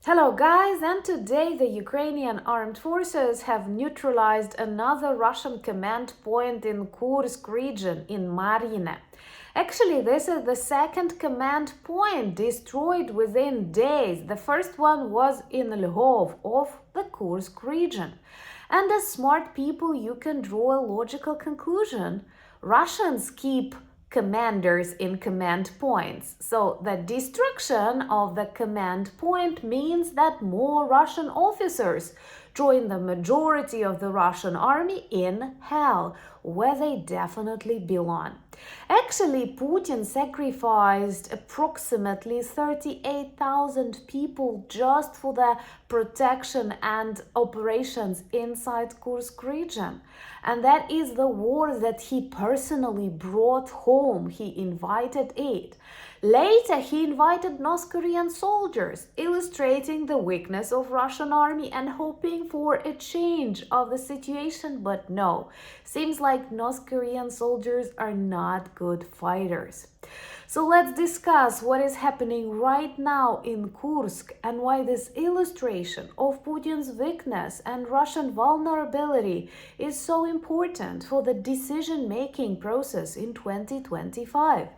Hello guys, and today the Ukrainian armed forces have neutralized another Russian command point in Kursk region in MARIINO. Actually, this is the second command point destroyed within days. The first one was in LGOV of the Kursk region. And as smart people, you can draw a logical conclusion. Russians keep commanders in command points. So the destruction of the command point means that more Russian officers join the majority of the Russian army in hell, where they definitely belong. Actually, Putin sacrificed approximately 38,000 people just for the protection and operations inside Kursk region. And that is the war that he personally brought home. He invited it. Later, he invited North Korean soldiers, illustrating the weakness of Russian army and hoping for a change of the situation. But no, seems like North Korean soldiers are not good fighters. So let's discuss what is happening right now in Kursk and why this illustration of Putin's weakness and Russian vulnerability is so important for the decision-making process in 2025.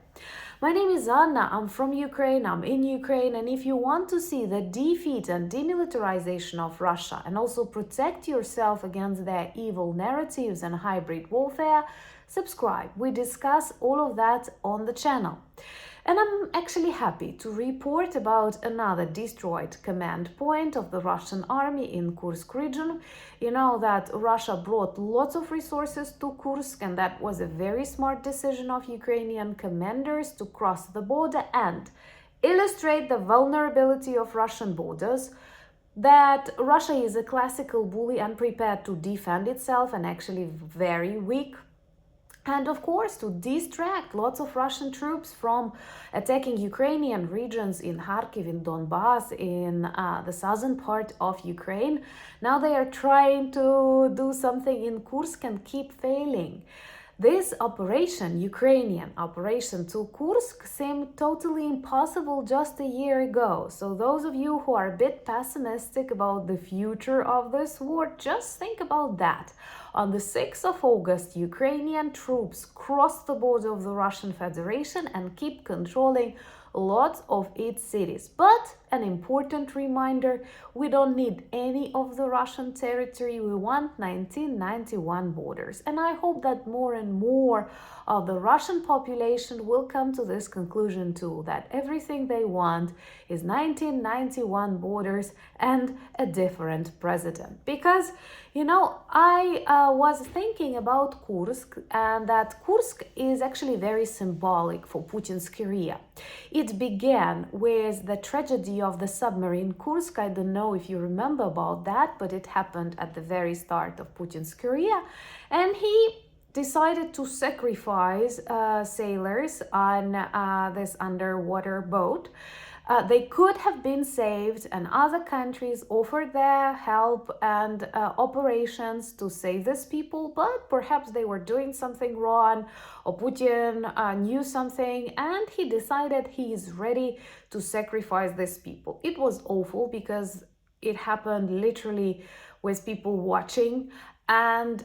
My name is Anna, I'm from Ukraine, I'm in Ukraine, and if you want to see the defeat and demilitarization of Russia and also protect yourself against their evil narratives and hybrid warfare, subscribe. We discuss all of that on the channel. And I'm actually happy to report about another destroyed command point of the Russian army in Kursk region. You know that Russia brought lots of resources to Kursk, and that was a very smart decision of Ukrainian commanders to cross the border and illustrate the vulnerability of Russian borders, that Russia is a classical bully unprepared to defend itself and actually very weak. And of course, to distract lots of Russian troops from attacking Ukrainian regions in Kharkiv, in Donbass, in the southern part of Ukraine. Now they are trying to do something in Kursk and keep failing. This operation, Ukrainian operation to Kursk, seemed totally impossible just a year ago. So those of you who are a bit pessimistic about the future of this war, just think about that. On the 6th of August, Ukrainian troops crossed the border of the Russian Federation and keep controlling lots of its cities. But an important reminder, we don't need any of the Russian territory. We want 1991 borders. And I hope that more and more of the Russian population will come to this conclusion too, that everything they want is 1991 borders and a different president. Because, you know, I was thinking about Kursk, and that Kursk is actually very symbolic for Putin's career. It began with the tragedy of the submarine Kursk. I don't know if you remember about that, but it happened at the very start of Putin's career. And he decided to sacrifice sailors on this underwater boat. They could have been saved, and other countries offered their help and operations to save these people, but perhaps they were doing something wrong, or Putin knew something, and he decided he is ready to sacrifice these people. It was awful because it happened literally with people watching, and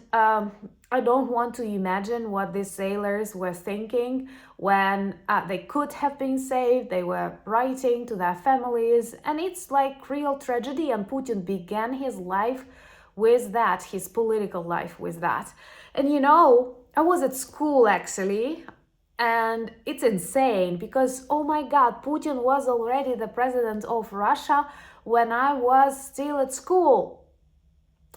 I don't want to imagine what these sailors were thinking when they could have been saved. They were writing to their families, and it's like real tragedy, and Putin began his life with that, his political life with that. And you know, I was at school actually, and it's insane because, oh my God, Putin was already the president of Russia when I was still at school.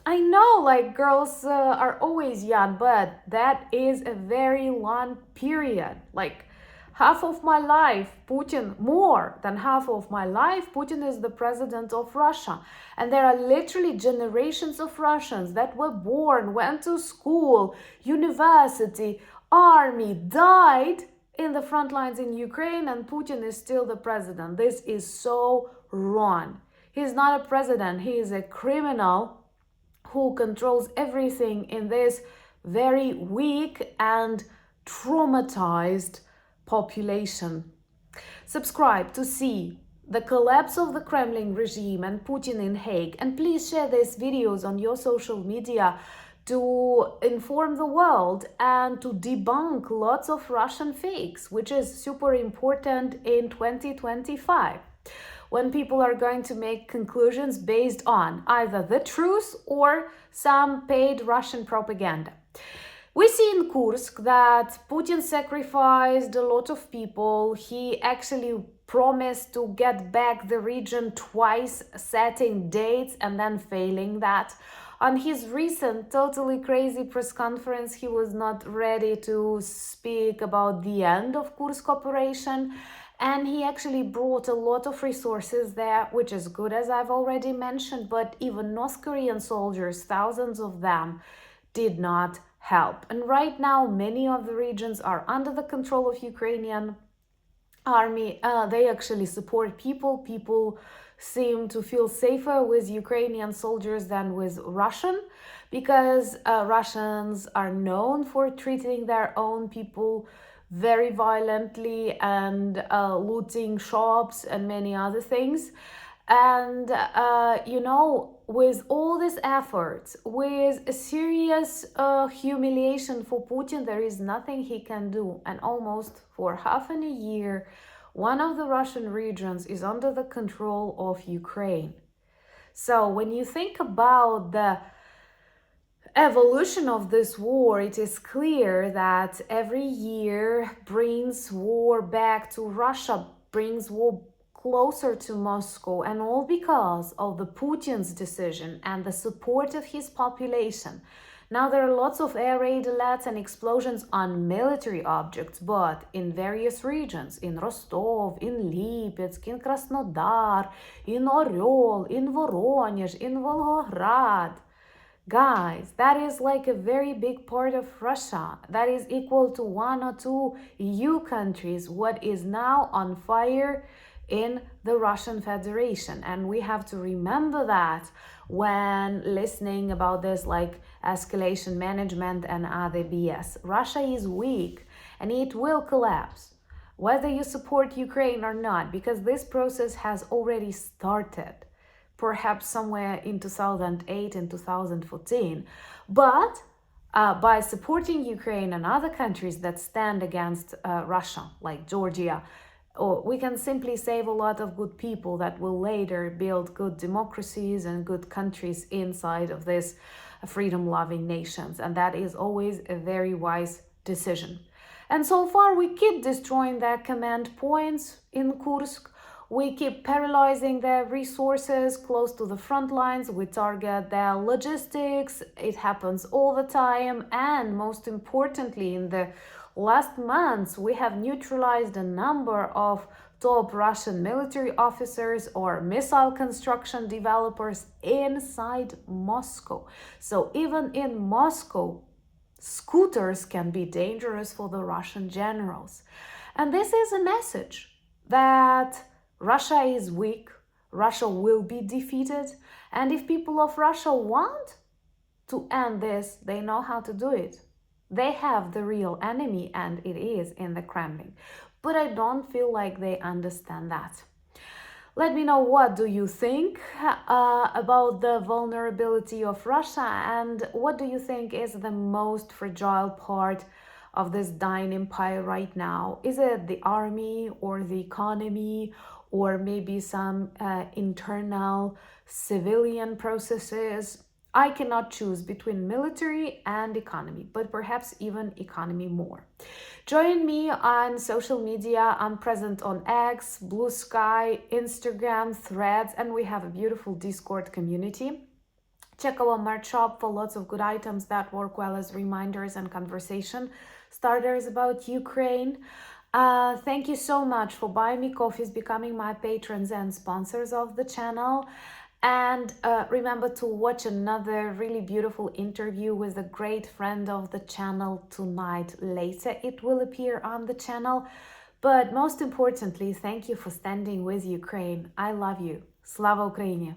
I know, like, girls are always young, but that is a very long period. Like, half of my life, Putin, more than half of my life, Putin is the president of Russia. And there are literally generations of Russians that were born, went to school, university, army, died in the front lines in Ukraine, and Putin is still the president. This is so wrong. He's not a president, he is a criminal who controls everything in this very weak and traumatized population. Subscribe to see the collapse of the Kremlin regime and Putin in Hague. And please share these videos on your social media to inform the world and to debunk lots of Russian fakes, which is super important in 2025, when people are going to make conclusions based on either the truth or some paid Russian propaganda. We see in Kursk that Putin sacrificed a lot of people. He actually promised to get back the region twice, setting dates and then failing that. On his recent totally crazy press conference, he was not ready to speak about the end of Kursk operation. And he actually brought a lot of resources there, which is good, as I've already mentioned, but even North Korean soldiers, thousands of them, did not help. And right now, many of the regions are under the control of Ukrainian army. They actually support people. People seem to feel safer with Ukrainian soldiers than with Russian, because Russians are known for treating their own people very violently and looting shops and many other things. And, with all these efforts, with a serious humiliation for Putin, there is nothing he can do. And almost for half a year, one of the Russian regions is under the control of Ukraine. So when you think about the evolution of this war, it is clear that every year brings war back to Russia, brings war closer to Moscow, and all because of the Putin's decision and the support of his population. Now there are lots of air raid alerts and explosions on military objects, but in various regions, in Rostov, in Lipetsk, in Krasnodar, in Oryol, in Voronezh, in Volgograd. Guys, that is like a very big part of Russia. That is equal to 1 or 2 EU countries, what is now on fire in the Russian Federation. And we have to remember that when listening about this, like escalation management and other BS. Russia is weak and it will collapse, whether you support Ukraine or not, because this process has already started, perhaps somewhere in 2008 and 2014. But by supporting Ukraine and other countries that stand against Russia, like Georgia, we can simply save a lot of good people that will later build good democracies and good countries inside of these freedom-loving nations. And that is always a very wise decision. And so far, we keep destroying their command points in Kursk. We keep paralyzing their resources close to the front lines. We target their logistics. It happens all the time. And most importantly, in the last months, we have neutralized a number of top Russian military officers or missile construction developers inside Moscow. So even in Moscow, scooters can be dangerous for the Russian generals. And this is a message that Russia is weak, Russia will be defeated, and if people of Russia want to end this, they know how to do it. They have the real enemy, and it is in the Kremlin. But I don't feel like they understand that. Let me know, what do you think about the vulnerability of Russia, and what do you think is the most fragile part of this dying empire right now? Is it the army or the economy, or maybe some internal civilian processes? I cannot choose between military and economy, but perhaps even economy more. Join me on social media. I'm present on X, Blue Sky, Instagram, Threads, and we have a beautiful Discord community. Check our merch shop for lots of good items that work well as reminders and conversation starters about Ukraine. Thank you so much for buying me coffees, becoming my patrons and sponsors of the channel. And remember to watch another really beautiful interview with a great friend of the channel tonight. Later it will appear on the channel. But most importantly, thank you for standing with Ukraine. I love you. Slava Ukraini!